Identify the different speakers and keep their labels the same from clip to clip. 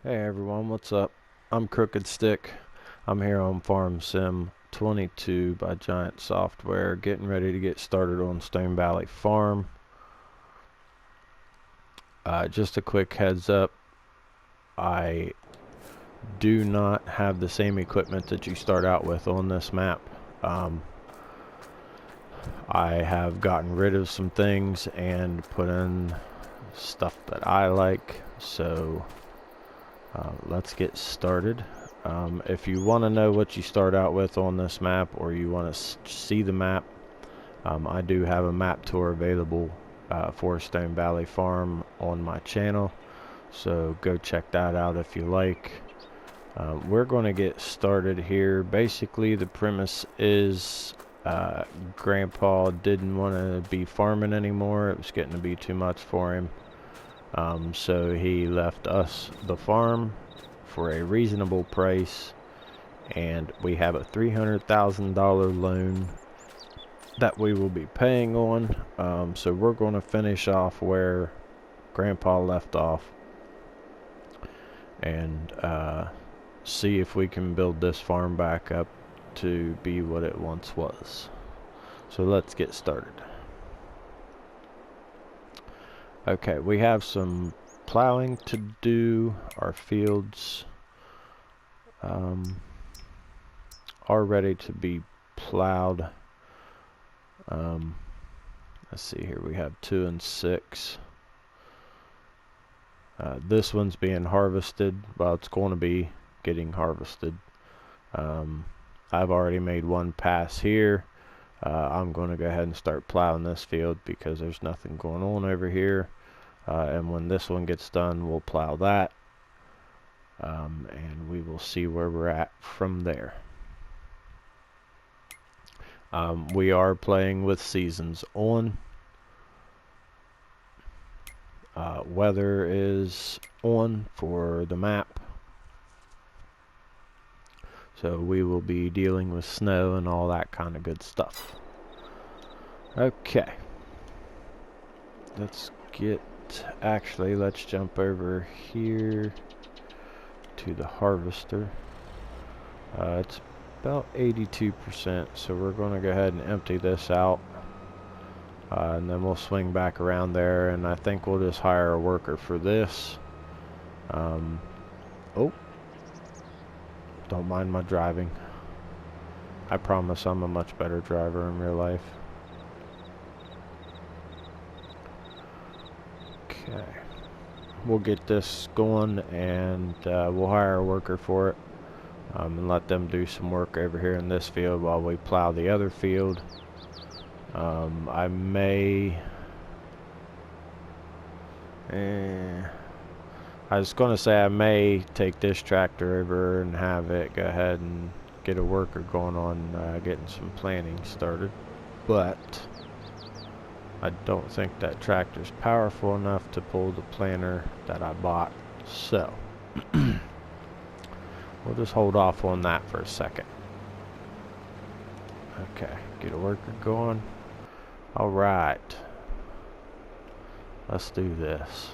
Speaker 1: Hey everyone, what's up? I'm Crooked Stick. I'm here on Farm Sim 22 by Giant Software, getting ready to get started on Stone Valley Farm. Just a quick heads up, I do not have the same equipment that you start out with on this map. I have gotten rid of some things and put in stuff that I like, so let's get started. If you want to know what you start out with on this map, or you want to see the map, I do have a map tour available for Stone Valley Farm on my channel, so go check that out if you like. We're going to get started here. Basically, the premise is Grandpa didn't want to be farming anymore. It was getting to be too much for him. So he left us the farm for a reasonable price, and we have a $300,000 loan that we will be paying on. So we're going to finish off where Grandpa left off and see if we can build this farm back up to be what it once was. So let's get started. Okay, we have some plowing to do. Our fields are ready to be plowed. Let's see here, we have 2 and 6. This one's being harvested. Well, it's going to be getting harvested. I've already made one pass here. I'm going to go ahead and start plowing this field because there's nothing going on over here. And when this one gets done, we'll plow that. And we will see where we're at from there. We are playing with seasons on. Weather is on for the map. So we will be dealing with snow and all that kind of good stuff. Okay. Let's jump over here to the harvester. It's about 82%, so we're going to go ahead and empty this out. And then we'll swing back around there, and I think we'll just hire a worker for this. Oh, don't mind my driving. I promise I'm a much better driver in real life. Okay, we'll get this going, and we'll hire a worker for it, and let them do some work over here in this field while we plow the other field. I was going to say I may take this tractor over and have it go ahead and get a worker going on getting some planting started, but I don't think that tractor's powerful enough to pull the planter that I bought, so we'll just hold off on that for a second. Okay, get a worker going. Alright, let's do this.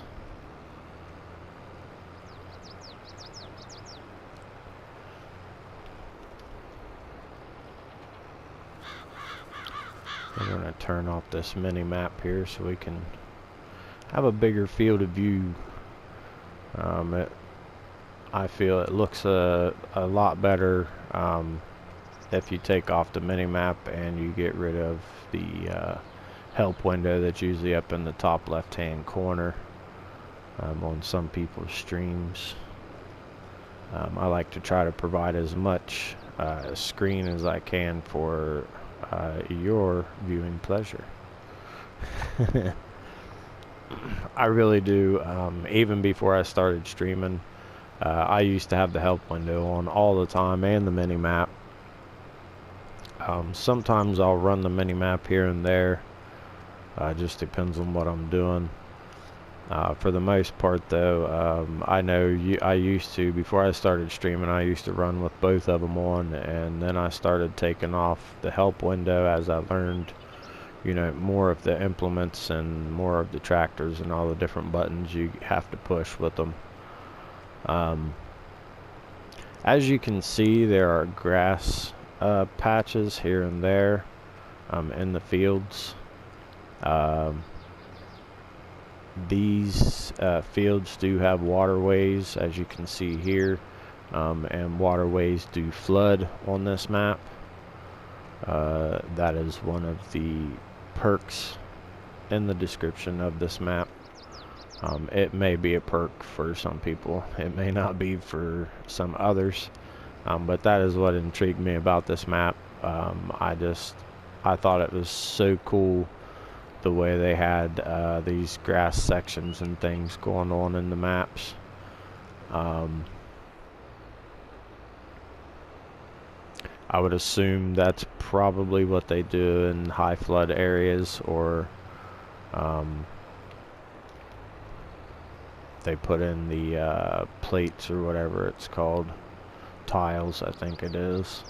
Speaker 1: I'm going to turn off this mini map here so we can have a bigger field of view. I feel it looks a lot better if you take off the mini map and you get rid of the help window that's usually up in the top left hand corner on some people's streams. I like to try to provide as much screen as I can for your viewing pleasure. I really do. Even before I started streaming, I used to have the help window on all the time and the mini map. Sometimes I'll run the mini map here and there. Just depends on what I'm doing. For the most part though, I know I used to, before I started streaming, I used to run with both of them on, and then I started taking off the help window as I learned, you know, more of the implements and more of the tractors and all the different buttons you have to push with them. As you can see, there are grass patches here and there in the fields. These fields do have waterways, as you can see here, and waterways do flood on this map. That is one of the perks in the description of this map. It may be a perk for some people, it may not be for some others, but that is what intrigued me about this map. I thought it was so cool the way they had these grass sections and things going on in the maps. I would assume that's probably what they do in high flood areas, or they put in the plates or whatever it's called, tiles I think it is.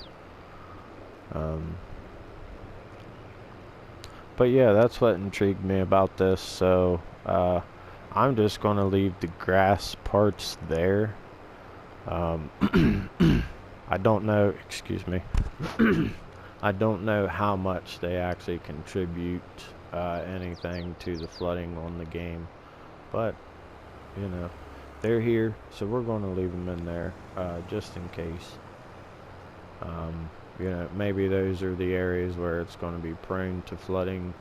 Speaker 1: But yeah, that's what intrigued me about this, so I'm just going to leave the grass parts there. I don't know, excuse me, I don't know how much they actually contribute anything to the flooding on the game, but you know, they're here, so we're going to leave them in there just in case. You know, maybe those are the areas where it's going to be prone to flooding,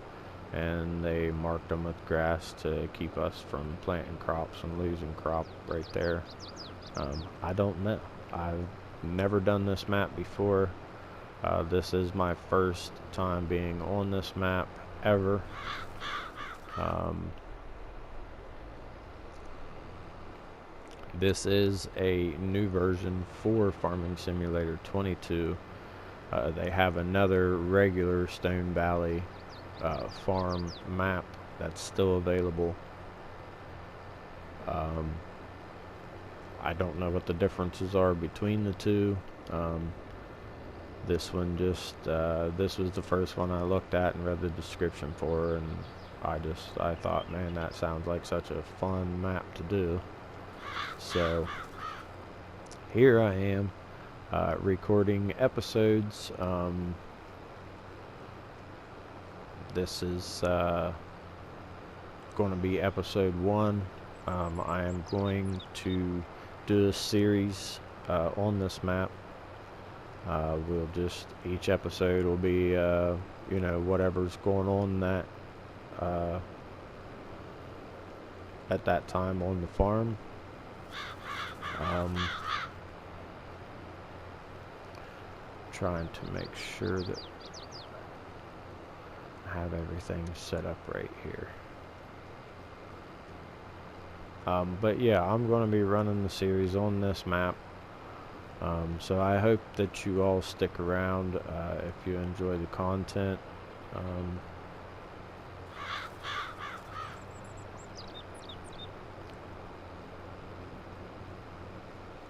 Speaker 1: and they marked them with grass to keep us from planting crops and losing crop right there. I don't know. I've never done this map before. This is my first time being on this map ever. This is a new version for Farming Simulator 22. They have another regular Stone Valley farm map that's still available. I don't know what the differences are between the two. This one just, this was the first one I looked at and read the description for, and I thought, man, that sounds like such a fun map to do. So here I am recording episodes. This is going to be episode 1. I am going to do a series on this map. We'll just, each episode will be you know, whatever's going on that at that time on the farm. Trying to make sure that I have everything set up right here. But yeah, I'm going to be running the series on this map. So I hope that you all stick around if you enjoy the content.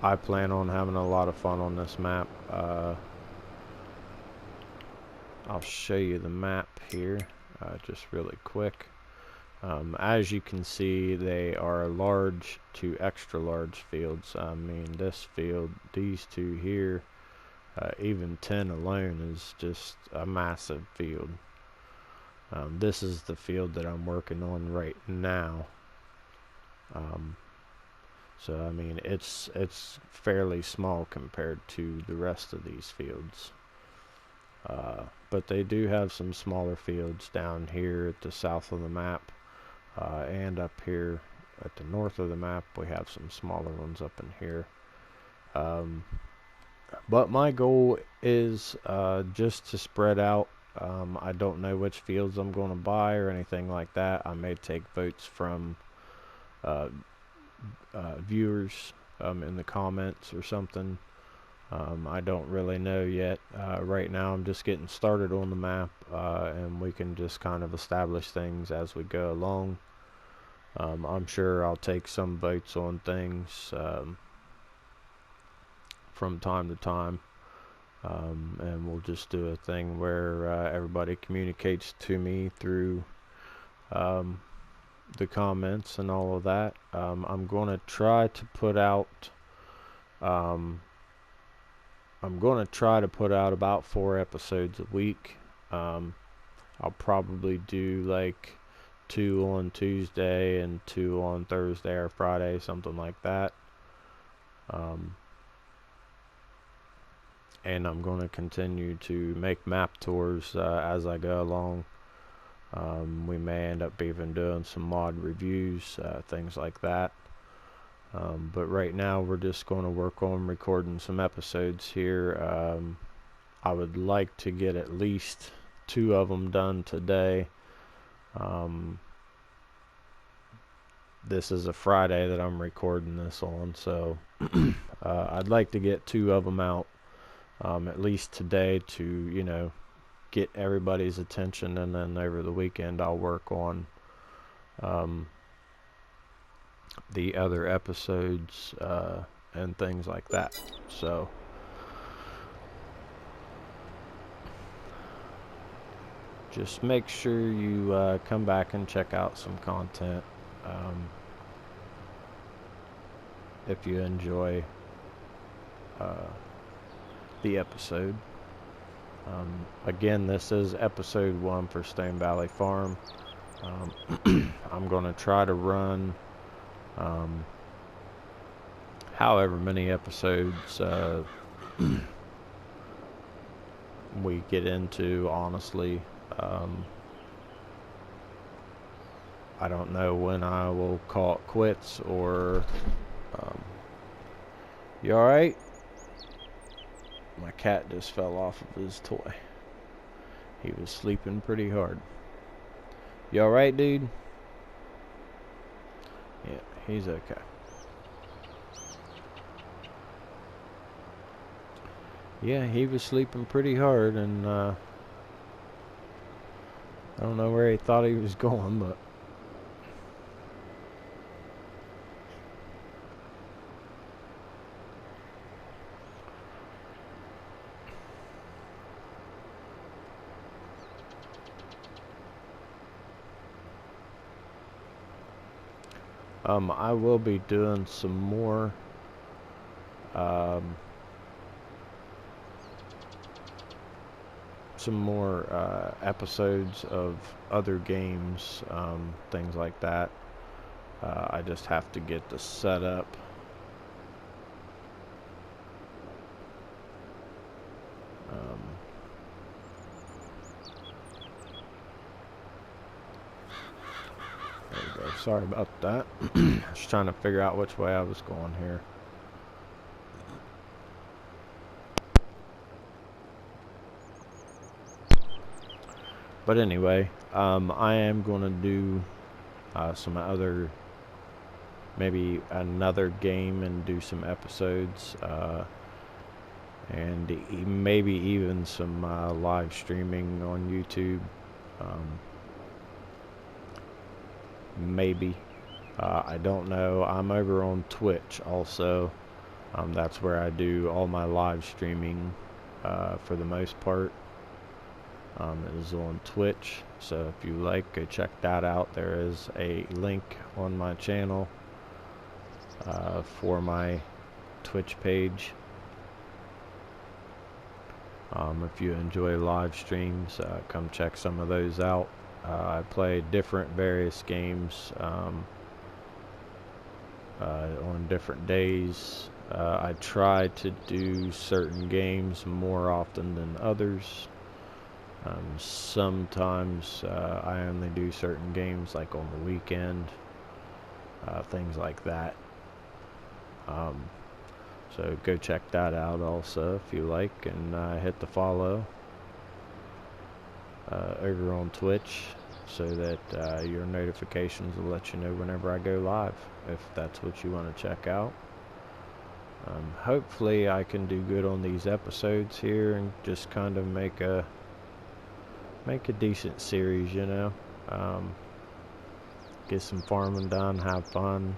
Speaker 1: I plan on having a lot of fun on this map. I'll show you the map here just really quick. As you can see, they are large to extra large fields. I mean, this field, these two here, even 10 alone is just a massive field. This is the field that I'm working on right now. So I mean, it's fairly small compared to the rest of these fields. But they do have some smaller fields down here at the south of the map, and up here at the north of the map we have some smaller ones up in here. But my goal is just to spread out. I don't know which fields I'm going to buy or anything like that. I may take votes from viewers in the comments or something. I don't really know yet. Right now I'm just getting started on the map, and we can just kind of establish things as we go along. I'm sure I'll take some votes on things from time to time, and we'll just do a thing where everybody communicates to me through the comments and all of that. I'm going to try to put out about 4 episodes a week. I'll probably do like 2 on Tuesday and 2 on Thursday or Friday, something like that. And I'm going to continue to make map tours as I go along. We may end up even doing some mod reviews, things like that. But right now we're just going to work on recording some episodes here. I would like to get at least 2 of them done today. This is a Friday that I'm recording this on, so I'd like to get 2 of them out at least today to, get everybody's attention, and then over the weekend I'll work on the other episodes and things like that. So just make sure you come back and check out some content if you enjoy the episode. Again, this is episode 1 for Stone Valley Farm. I'm going to try to run however many episodes we get into, honestly. I don't know when I will call it quits, or you alright? My cat just fell off of his toy. He was sleeping pretty hard. You alright, dude? Yeah, he's okay. Yeah, he was sleeping pretty hard, and I don't know where he thought he was going, but I will be doing some more episodes of other games, things like that. I just have to get the setup. There we go. Sorry about that. Just trying to figure out which way I was going here. But anyway, I am going to do some other, maybe another game, and do some episodes, and maybe even some live streaming on YouTube. Maybe. I don't know. I'm over on Twitch also. That's where I do all my live streaming for the most part. It is on Twitch, so if you like, go check that out. There is a link on my channel for my Twitch page. If you enjoy live streams, come check some of those out. I play various games on different days. I try to do certain games more often than others. Sometimes I only do certain games like on the weekend, things like that. So go check that out also if you like, and hit the follow over on Twitch, so that your notifications will let you know whenever I go live, if that's what you want to check out. Hopefully I can do good on these episodes here and just kind of make a decent series, get some farming done, have fun.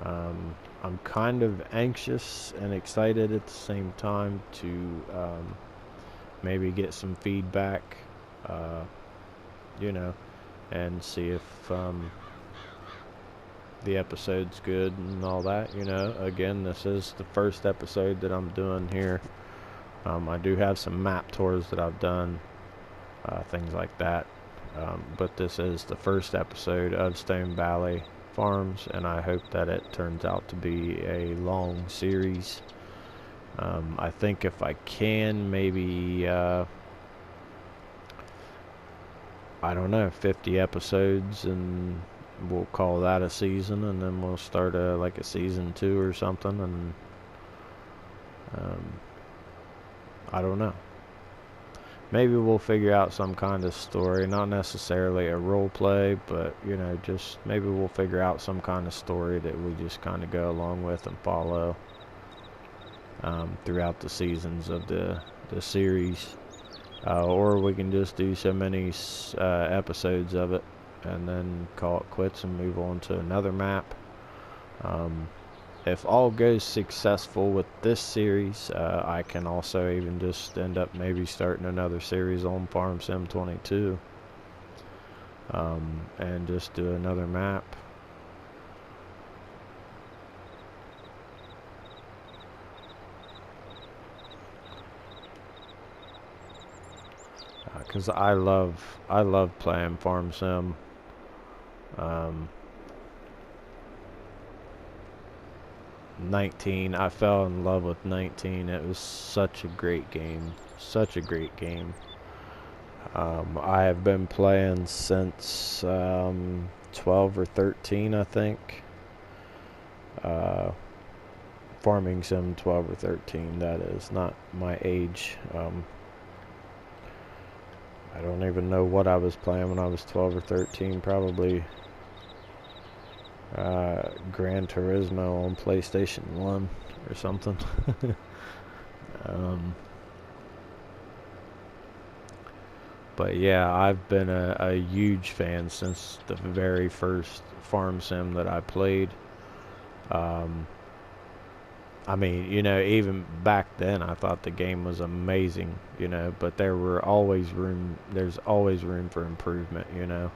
Speaker 1: I'm kind of anxious and excited at the same time to maybe get some feedback, and see if the episode's good and all that, you know. Again, this is the first episode that I'm doing here. I do have some map tours that I've done, things like that. But this is the first episode of Stone Valley Farms, and I hope that it turns out to be a long series. I think if I can, maybe, I don't know, 50 episodes, and we'll call that a season, and then we'll start like a season 2 or something, and I don't know. Maybe we'll figure out some kind of story, not necessarily a role play, but, you know, just maybe we'll figure out some kind of story that we just kind of go along with and follow throughout the seasons of the series. Or we can just do so many episodes of it and then call it quits and move on to another map. If all goes successful with this series, I can also even just end up maybe starting another series on Farm Sim 22, and just do another map. Because I love playing Farm Sim. 19, I fell in love with 19. It was such a great game. Such a great game. I have been playing since 12 or 13, I think. Farming Sim 12 or 13, that is, not my age. I don't even know what I was playing when I was 12 or 13. Probably Gran Turismo on PlayStation 1 or something. But yeah, I've been a huge fan since the very first Farm Sim that I played. I mean, you know, even back then I thought the game was amazing, you know, but there's always room for improvement, you know.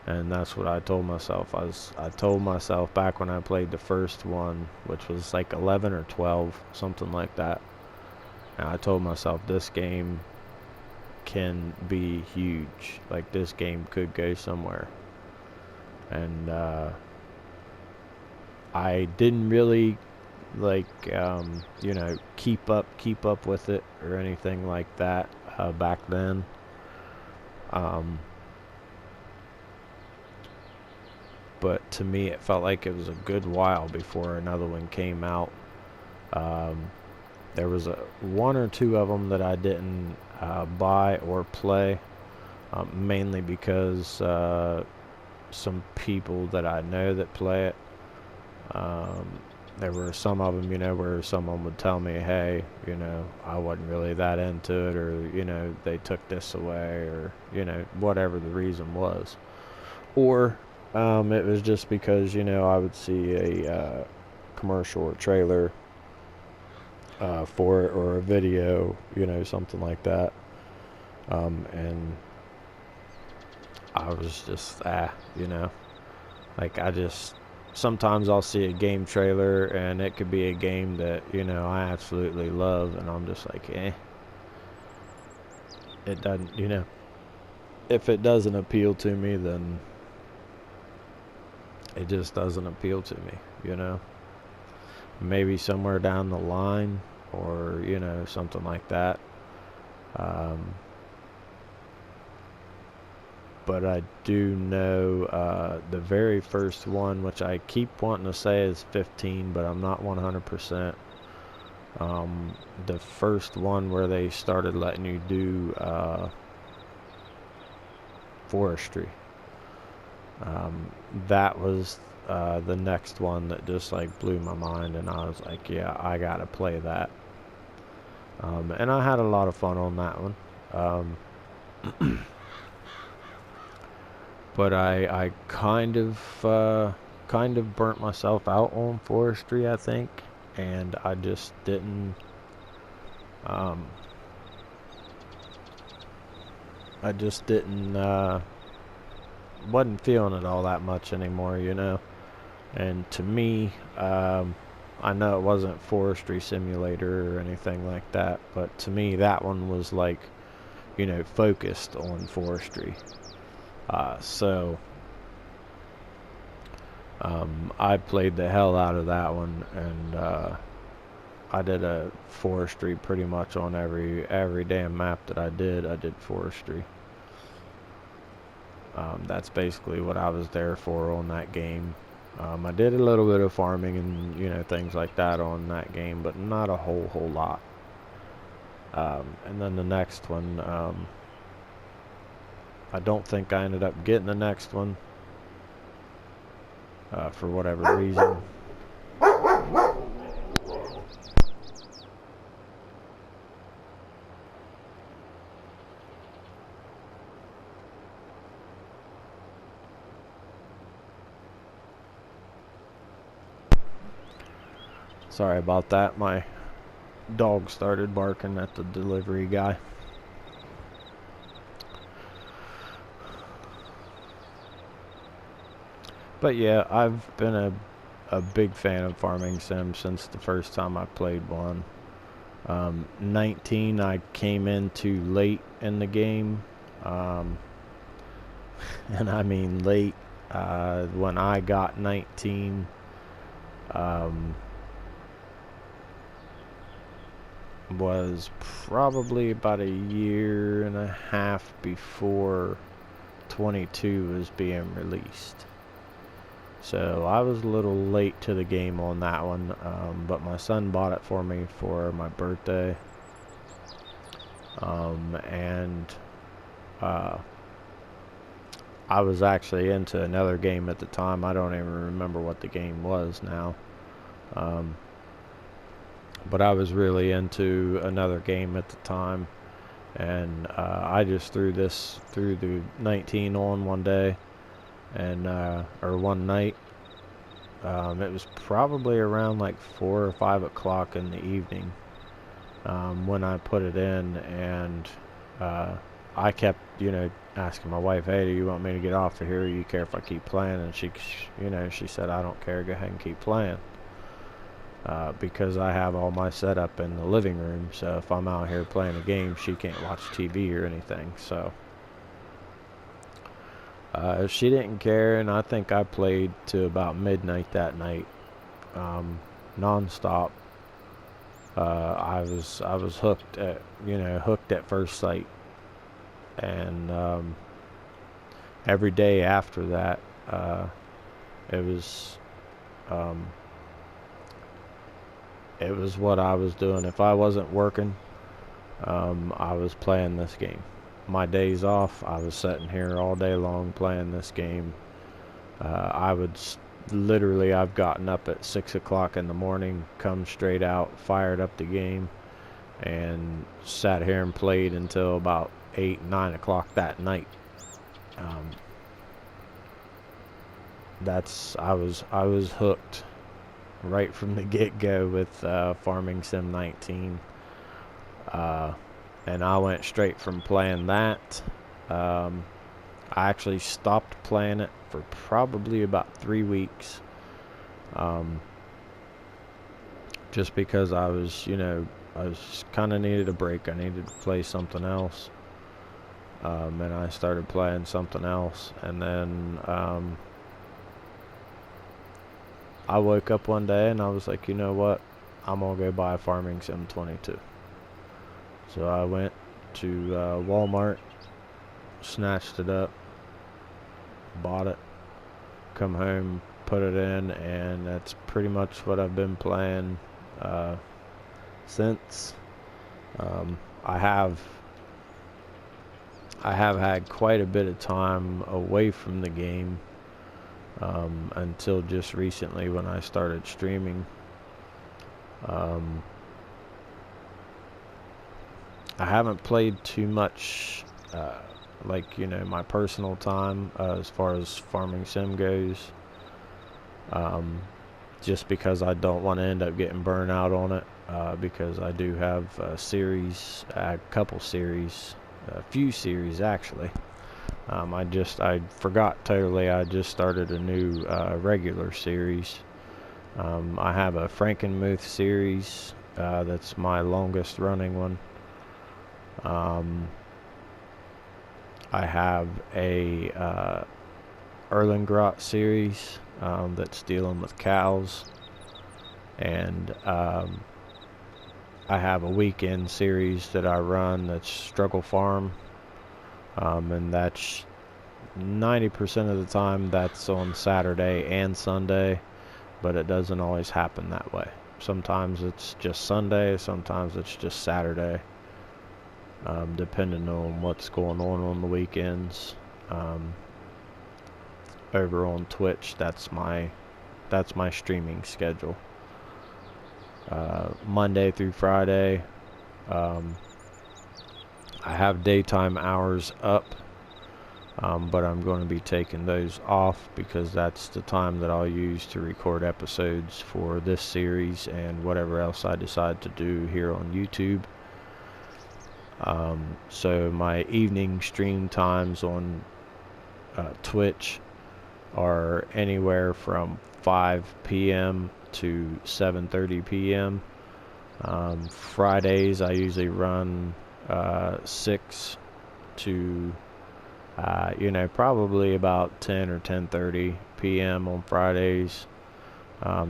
Speaker 1: And that's what I told myself. I told myself back when I played the first one, which was like 11 or 12, something like that. And I told myself this game can be huge. Like, this game could go somewhere. And I didn't really like you know, keep up with it or anything like that back then. But to me it felt like it was a good while before another one came out. There was one or two of them that I didn't buy or play, mainly because some people that I know that play it, there were some of them, you know, where someone would tell me, hey, you know, I wasn't really that into it, or, you know, they took this away, or, you know, whatever the reason was. Or it was just because, you know, I would see a commercial or trailer for it, or a video, you know, something like that. And I was just, you know, like, sometimes I'll see a game trailer and it could be a game that, you know, I absolutely love, and I'm just like, it doesn't, you know, if it doesn't appeal to me, then it just doesn't appeal to me, you know. Maybe somewhere down the line, or, you know, something like that. But I do know the very first one, which I keep wanting to say is 15, but I'm not 100%. The first one where they started letting you do forestry. That was the next one that just like blew my mind, and I was like, yeah, I gotta play that. And I had a lot of fun on that one. But I kind of burnt myself out on forestry, I think, and I just didn't wasn't feeling it all that much anymore, you know. And to me, I know it wasn't Forestry Simulator or anything like that, but to me that one was like, you know, focused on forestry. So I played the hell out of that one, and I did a forestry pretty much on every damn map that I did forestry. That's basically what I was there for on that game. I did a little bit of farming and, you know, things like that on that game, but not a whole lot. And then the next one, I don't think I ended up getting the next one for whatever reason. Sorry about that. My dog started barking at the delivery guy. But yeah, I've been a big fan of farming sim since the first time I played one. 19 I came in too late in the game, and I mean late. When I got 19, was probably about a year and a half before 22 was being released. So I was a little late to the game on that one, but my son bought it for me for my birthday. And I was actually into another game at the time. I don't even remember what the game was now. But I was really into another game at the time. And I just threw the 19 on one day. And or one night. It was probably around like 4 or 5 o'clock in the evening when I put it in, and I kept, you know, asking my wife, "Hey, do you want me to get off of here? Or you care if I keep playing?" And she said, "I don't care. Go ahead and keep playing." Because I have all my setup in the living room, so if I'm out here playing a game, she can't watch TV or anything. So. She didn't care, and I think I played to about midnight that night, non-stop. I was hooked at first sight, and every day after that, it was what I was doing. If I wasn't working, I was playing this game. My days off, I was sitting here all day long playing this game. I've gotten up at 6 o'clock in the morning, come straight out, fired up the game, and sat here and played until about 8, 9 o'clock that night. I was hooked right from the get-go with Farming Sim 19. And I went straight from playing that. I actually stopped playing it for probably about 3 weeks. Just because I was kind of needed a break. I needed to play something else. And I started playing something else. And then I woke up one day and I was like, you know what? I'm going to go buy Farming Sim 22. So I went to Walmart, snatched it up, bought it, come home, put it in, and that's pretty much what I've been playing since. I have had quite a bit of time away from the game until just recently when I started streaming. I haven't played too much, my personal time as far as Farming Sim goes, just because I don't want to end up getting burned out on it, because I do have a few series actually, I forgot totally, I just started a new regular series. I have a Frankenmuth series, that's my longest running one. I have a Erlengrot series that's dealing with cows, and I have a weekend series that I run that's Struggle Farm, and that's 90% of the time that's on Saturday and Sunday, but it doesn't always happen that way. Sometimes it's just Sunday, sometimes it's just Saturday, depending on what's going on the weekends. Over on Twitch, that's my streaming schedule. Monday through Friday, I have daytime hours up, but I'm going to be taking those off because that's the time that I'll use to record episodes for this series and whatever else I decide to do here on YouTube. So my evening stream times on Twitch are anywhere from 5 p.m. to 7:30 p.m. Fridays I usually run 6 to probably about 10 or 10:30 p.m. on Fridays.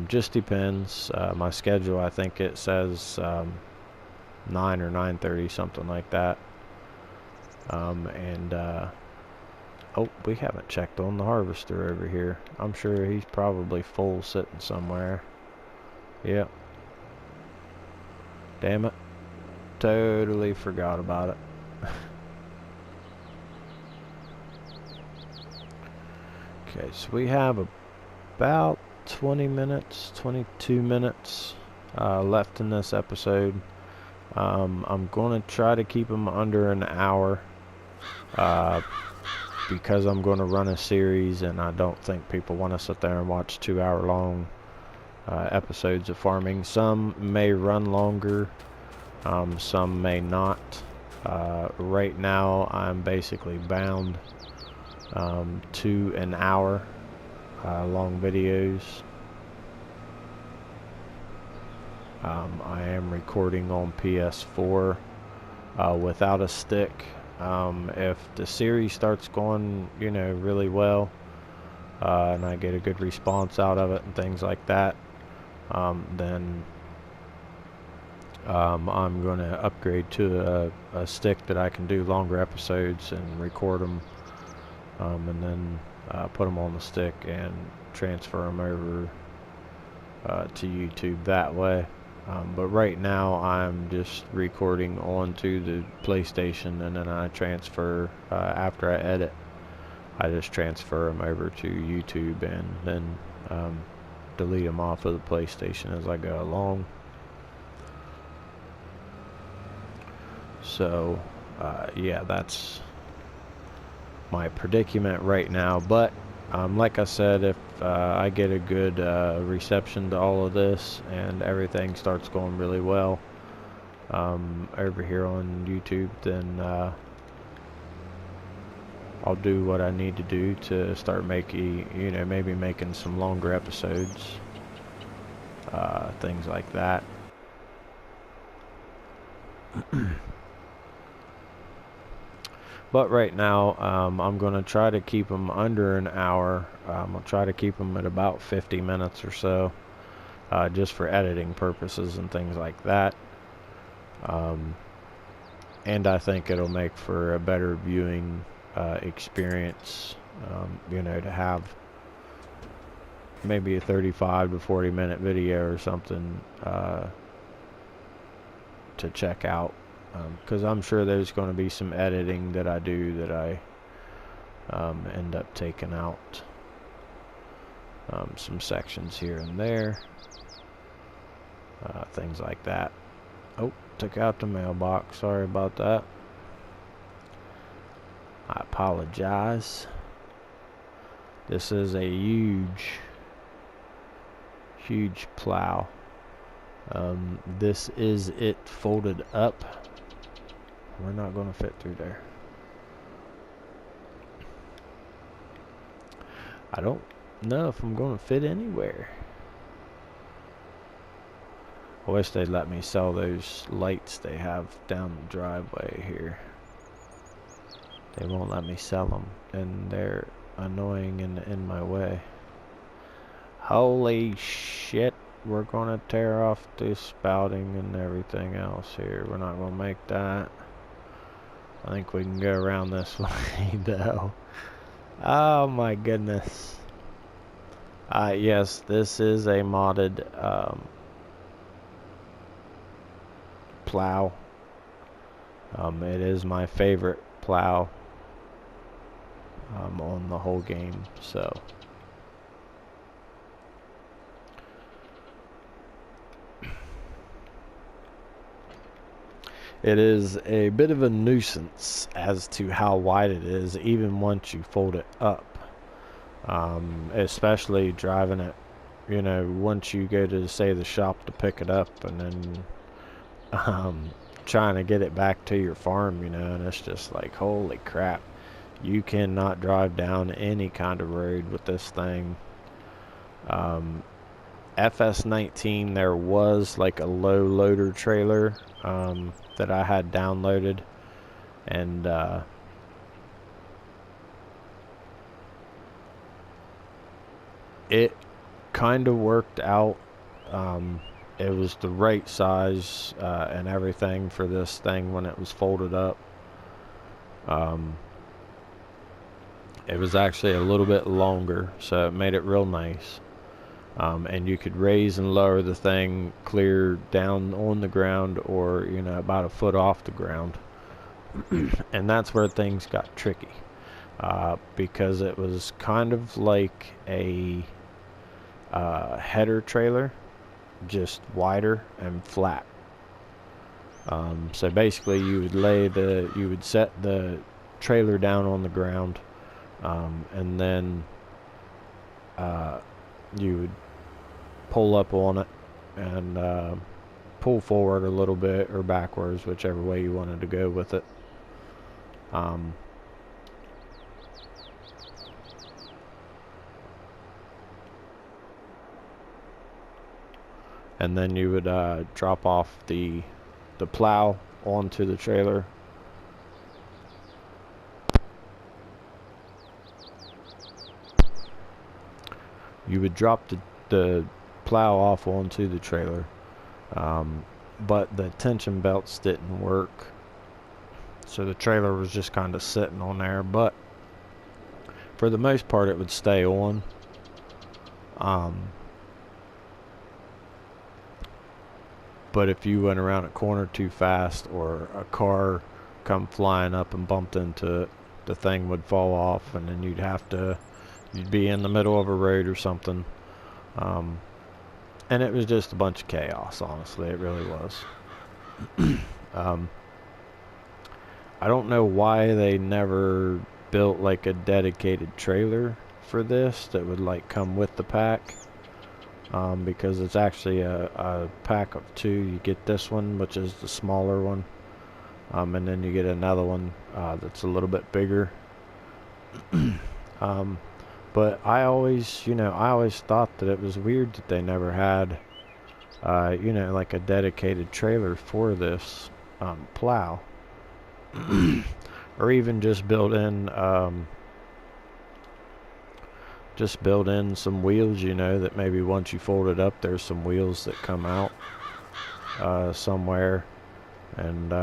Speaker 1: Just depends. My schedule, I think it says 9 or 9:30, something like that. Oh, we haven't checked on the harvester over here. I'm sure he's probably full sitting somewhere. Yep. Damn it. Totally forgot about it. Okay, so we have about 20 minutes, 22 minutes left in this episode. I'm going to try to keep them under an hour. Because I'm going to run a series, and I don't think people want to sit there and watch 2-hour long episodes of farming. Some may run longer, some may not. Right now I'm basically bound to an hour long videos. I am recording on PS4 without a stick. If the series starts going, really well, and I get a good response out of it and things like that, then I'm going to upgrade to a stick that I can do longer episodes and record them, and then put them on the stick and transfer them over to YouTube that way. But right now I'm just recording onto the PlayStation, and then I transfer, after I edit, I just transfer them over to YouTube and then delete them off of the PlayStation as I go along. So yeah, that's my predicament right now. But like I said, if I get a good reception to all of this and everything starts going really well over here on YouTube, then I'll do what I need to do to start making, maybe making some longer episodes, things like that. But right now, I'm going to try to keep them under an hour. I'll try to keep them at about 50 minutes or so, just for editing purposes and things like that. And I think it'll make for a better viewing experience, to have maybe a 35 to 40 minute video or something to check out. Because I'm sure there's going to be some editing that I do that I end up taking out some sections here and there, things like that. Oh, took out the mailbox, sorry about that. I apologize. This is a huge plow. This is it folded up. We're not going to fit through there. I don't know if I'm going to fit anywhere. I wish they'd let me sell those lights they have down the driveway here. They won't let me sell them, and they're annoying and in my way. Holy shit, we're gonna tear off the spouting and everything else here. We're not gonna make that. I think we can go around this way though. Oh my goodness. Yes, this is a modded plow. It is my favorite plow on the whole game, so it is a bit of a nuisance as to how wide it is, even once you fold it up. Especially driving it, you know, once you go to, say, the shop to pick it up, and then trying to get it back to your farm, you know, and it's just like, holy crap. You cannot drive down any kind of road with this thing. FS19, there was like a low loader trailer that I had downloaded, and it kind of worked out. It was the right size and everything for this thing when it was folded up. It was actually a little bit longer, so it made it real nice. And you could raise and lower the thing clear down on the ground, or, you know, about a foot off the ground. And that's where things got tricky, because it was kind of like a header trailer, just wider and flat. So basically you would set the trailer down on the ground, and then you would pull up on it and pull forward a little bit or backwards, whichever way you wanted to go with it. And then you would drop off the plow onto the trailer. You would drop the plow off onto the trailer, but the tension belts didn't work, so the trailer was just kind of sitting on there, but for the most part it would stay on. But if you went around a corner too fast, or a car come flying up and bumped into it, the thing would fall off, and then you'd be in the middle of a road or something. And it was just a bunch of chaos, honestly. It really was. I don't know why they never built like a dedicated trailer for this that would like come with the pack. Because it's actually a pack of 2. You get this one, which is the smaller one, and then you get another one that's a little bit bigger. But I always thought that it was weird that they never had, like a dedicated trailer for this plow, or even just build in some wheels, that maybe once you fold it up, there's some wheels that come out somewhere, and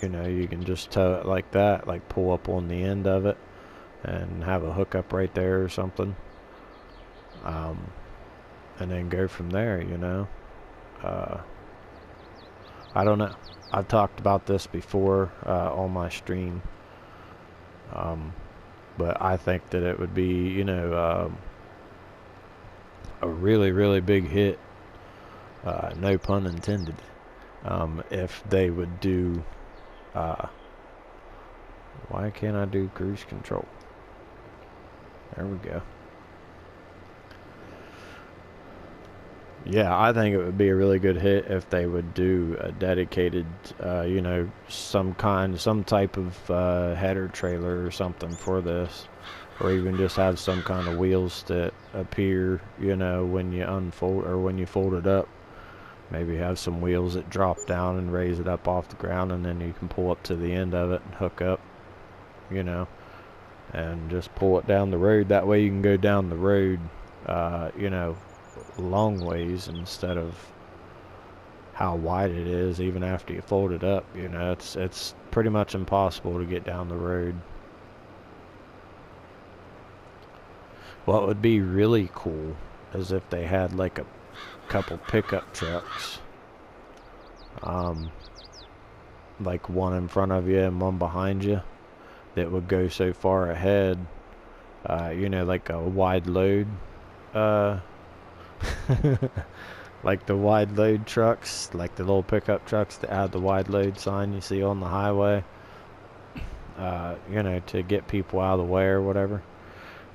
Speaker 1: you can just tow it like that, like pull up on the end of it and have a hookup right there or something, and then go from there. I don't know. I've talked about this before on my stream, but I think that it would be, a really, really big hit, no pun intended, if they would do, why can't I do cruise control? There we go. Yeah, I think it would be a really good hit if they would do a dedicated, some type of header trailer or something for this, or even just have some kind of wheels that appear, you know, when you unfold or when you fold it up. Maybe have some wheels that drop down and raise it up off the ground, and then you can pull up to the end of it and hook up, you know, and just pull it down the road. That way you can go down the road, you know, long ways instead of how wide it is even after you fold it up. You know, it's pretty much impossible to get down the road. What would be really cool is if they had like a couple pickup trucks, like one in front of you and one behind you, that would go so far ahead, you know, like a wide load, like the wide load trucks, like the little pickup trucks that have the wide load sign you see on the highway, you know, to get people out of the way or whatever.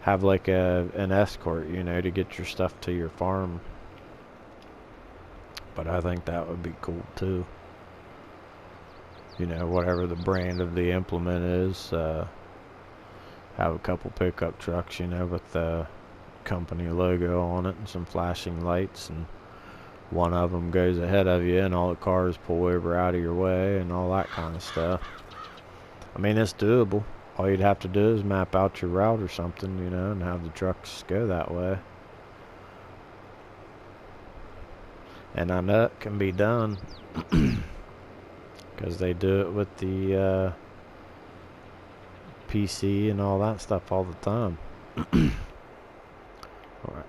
Speaker 1: Have like an escort, you know, to get your stuff to your farm. But I think that would be cool too. You know, whatever the brand of the implement is, have a couple pickup trucks, you know, with the company logo on it and some flashing lights, and one of them goes ahead of you and all the cars pull over out of your way and all that kind of stuff. I mean, it's doable. All you'd have to do is map out your route or something, you know, and have the trucks go that way. And I know it can be done because they do it with the PC and all that stuff all the time. Alright,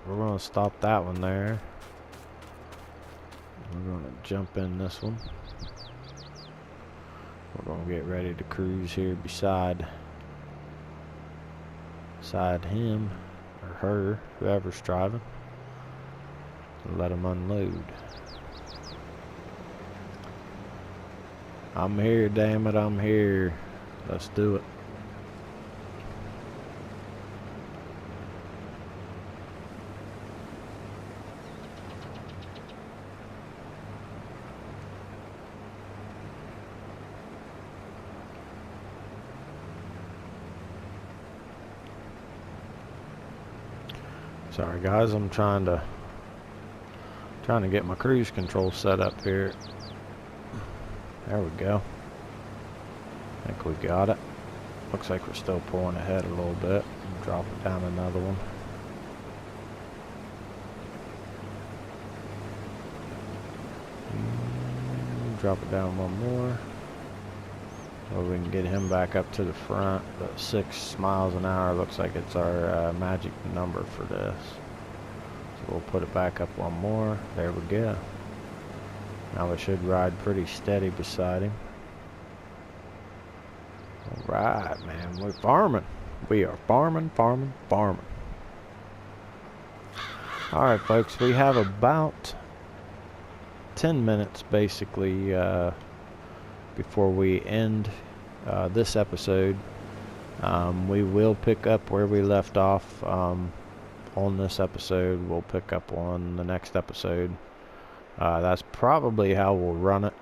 Speaker 1: we're going to stop that one there. We're going to jump in this one. We're going to get ready to cruise here beside him or her, whoever's driving, and let him unload. I'm here, damn it, I'm here. Let's do it. Sorry guys, I'm trying to get my cruise control set up here. There we go. I think we got it. Looks like we're still pulling ahead a little bit. Drop it down another one. Drop it down one more. So we can get him back up to the front. But 6 miles an hour looks like it's our magic number for this. So we'll put it back up one more. There we go. Now we should ride pretty steady beside him. Alright, man. We're farming. We are farming. Alright, folks. We have about 10 minutes, basically, before we end this episode. We will pick up where we left off on this episode. We'll pick up on the next episode. That's probably how we'll run it.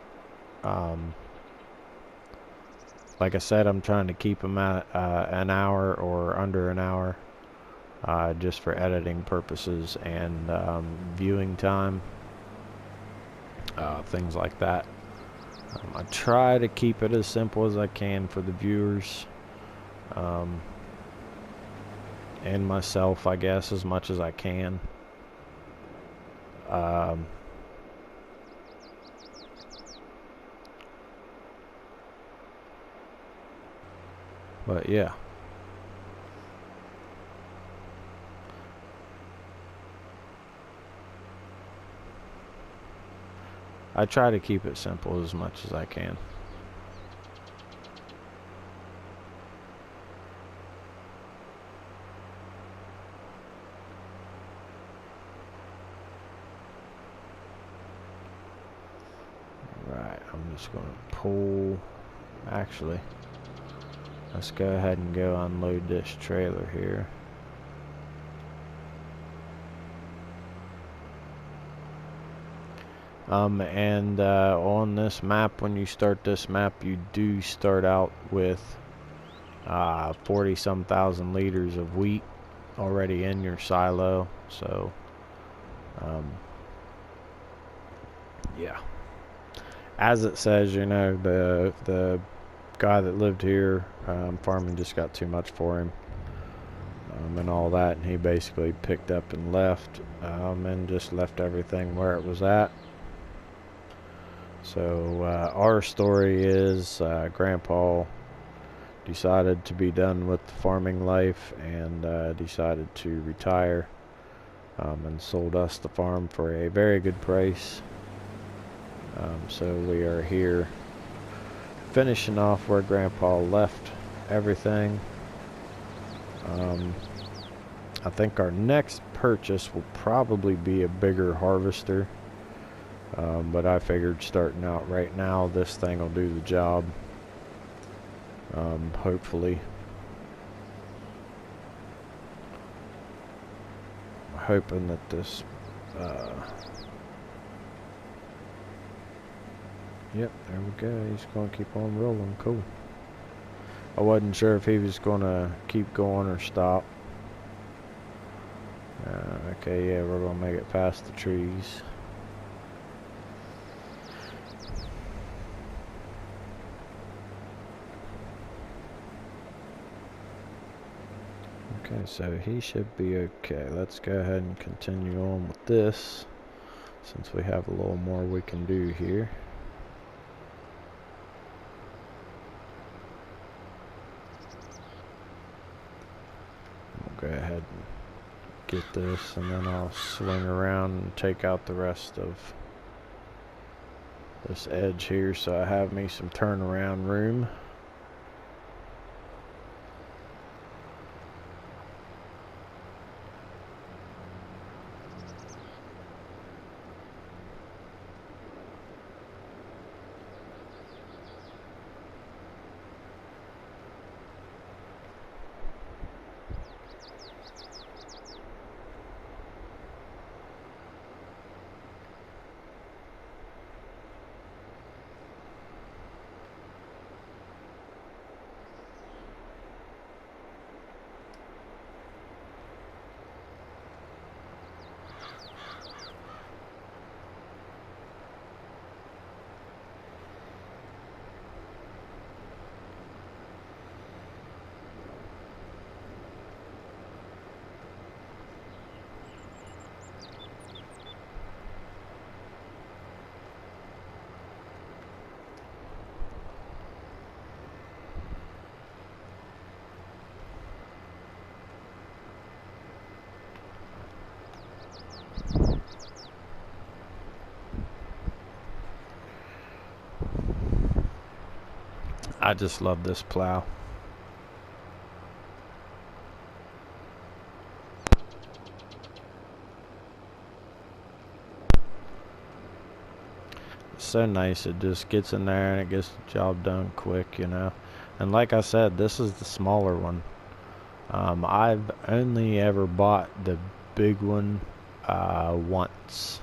Speaker 1: Like I said, I'm trying to keep them at an hour or under an hour, just for editing purposes and viewing time, things like that. I try to keep it as simple as I can for the viewers, and myself, I guess, as much as I can. But yeah. I try to keep it simple as much as I can. Right, I'm just going to pull. Actually, let's go ahead and go unload this trailer here. And on this map, when you start this map, you do start out with 40 some thousand liters of wheat already in your silo. So yeah, as it says, you know, the guy that lived here, farming just got too much for him, and all that, and he basically picked up and left, and just left everything where it was at. So our story is Grandpa decided to be done with the farming life and decided to retire, and sold us the farm for a very good price. So we are here finishing off where Grandpa left everything. I think our next purchase will probably be a bigger harvester, but I figured starting out right now, this thing will do the job, hopefully. I'm hoping that this yep, there we go. He's going to keep on rolling. Cool. I wasn't sure if he was going to keep going or stop. Okay, yeah, we're going to make it past the trees. Okay, so he should be okay. Let's go ahead and continue on with this, since we have a little more we can do here. We'll go ahead and get this, and then I'll swing around and take out the rest of this edge here, so I have me some turnaround room. I just love this plow. It's so nice. It just gets in there and it gets the job done quick, you know. And like I said, this is the smaller one. I've only ever bought the big one once.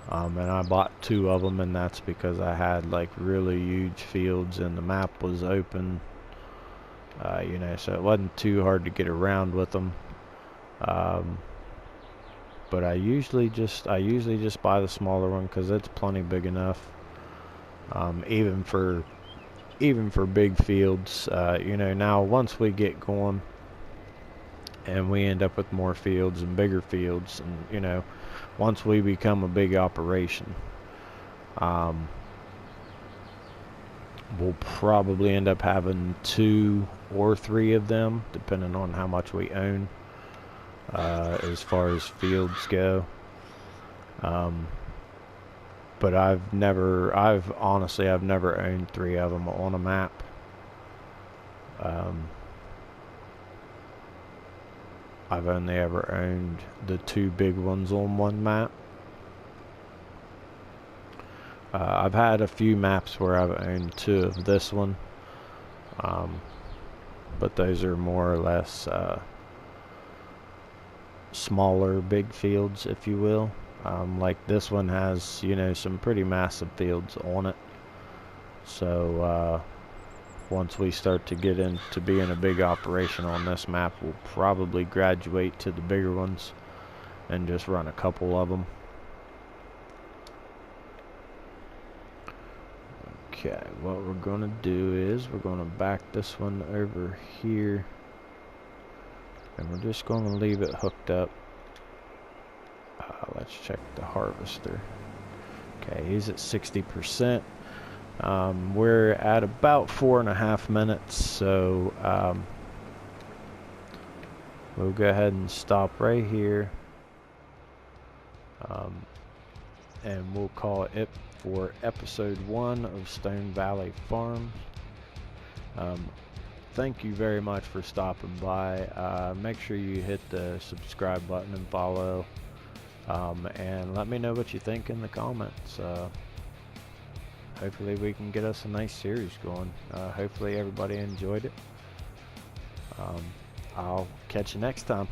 Speaker 1: And I bought 2 of them, and that's because I had like really huge fields and the map was open, you know, so it wasn't too hard to get around with them. But I usually just buy the smaller one because it's plenty big enough, even for big fields. You know, now once we get going and we end up with more fields and bigger fields, and you know, once we become a big operation, we'll probably end up having 2 or 3 of them, depending on how much we own, as far as fields go. But I've honestly never owned 3 of them on a map. I've only ever owned the 2 big ones on one map. I've had a few maps where I've owned 2 of this one, but those are more or less smaller big fields, if you will. Like this one has, you know, some pretty massive fields on it. So once we start to get into being a big operation on this map, we'll probably graduate to the bigger ones and just run a couple of them. Okay, what we're going to do is we're going to back this one over here, and we're just going to leave it hooked up. Let's check the harvester. Okay, he's at 60%. We're at about 4.5 minutes, so we'll go ahead and stop right here, and we'll call it for episode 1 of Stone Valley Farm. Thank you very much for stopping by. Make sure you hit the subscribe button and follow, and let me know what you think in the comments. Hopefully we can get us a nice series going. Hopefully everybody enjoyed it. I'll catch you next time.